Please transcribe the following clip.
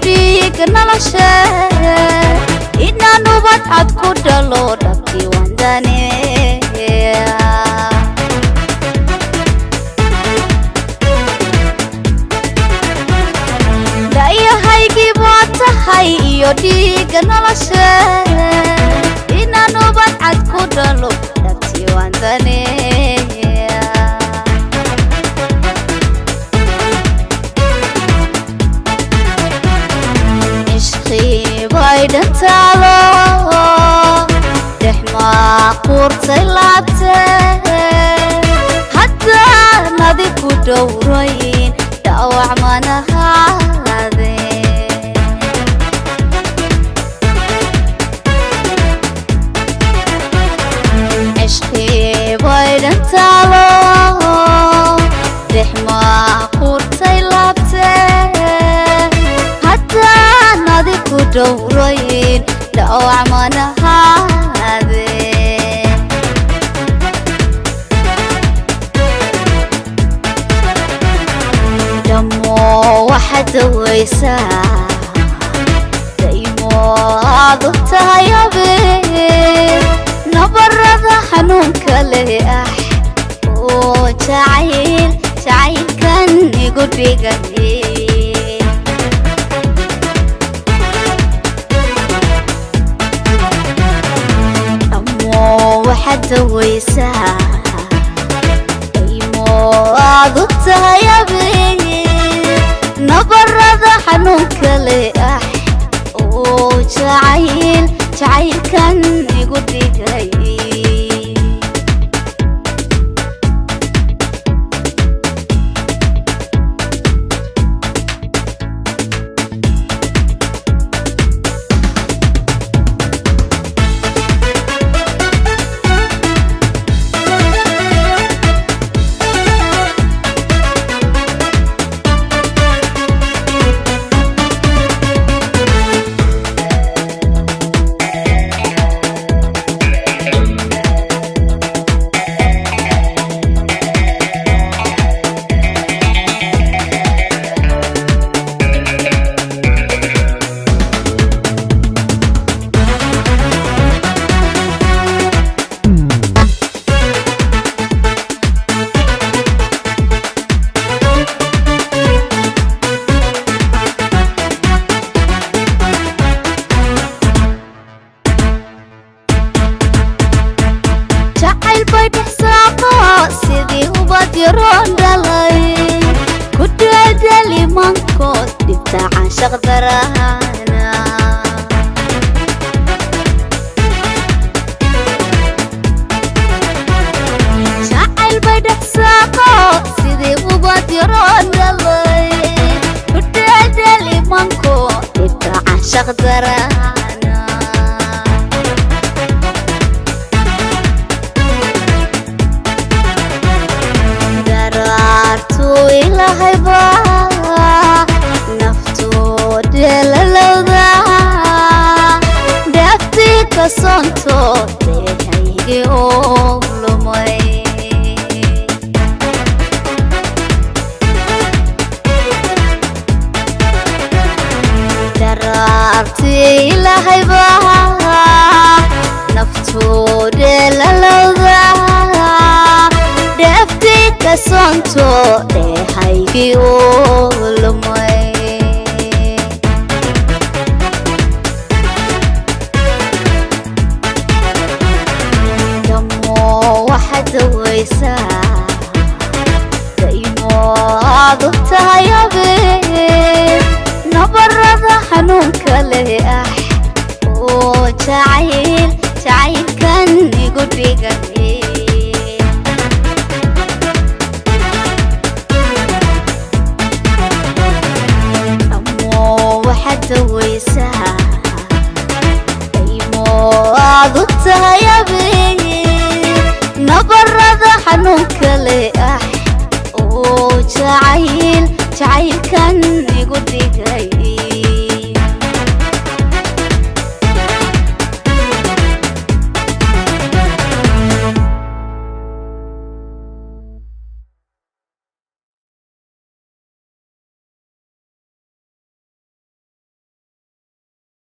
dhiig nolosha inaan nabad cad ku dhalo dhabtii wandane dayahaygii baad tahay iyo dhiig nolosha inaan nabad cad ku dhalo dhabtii wandane dantalo dexma qurtay laabte haddaan adigu dhowrayn dhaawac manahaade cishqii bay dhantalo dexma qurtay laabte ku dhowrayn dhaawac manahaade dhammo waxaad dawaysaa daymo aad u tahay habeen nabarada xanuunka leh oo jacaylkan igu dhigay waxaad dawaysaa daymo aad u tahay habeen nabarada xanuunka leh oo jacaylkan igu dhigay sidii ubad yaroon dhalay ku dhaadali mankood dhibta caashaq darahana jacayl bay dhexsaaqo sidii ubad yaroon dhalay ku dhaadali mankood dhibta caashaq darahana ilahay baa naftoode lalowda dhaaftii ka soonto deehaygii oo lumay daraartii ilahay baa naftoode lalowda dhaaftii ka soonto deehaygii oo lumay dhammo waxaad dawaysaa daymo aad u tahay habeen nabarada xanuunka leh oo jacaylkan igu dhigay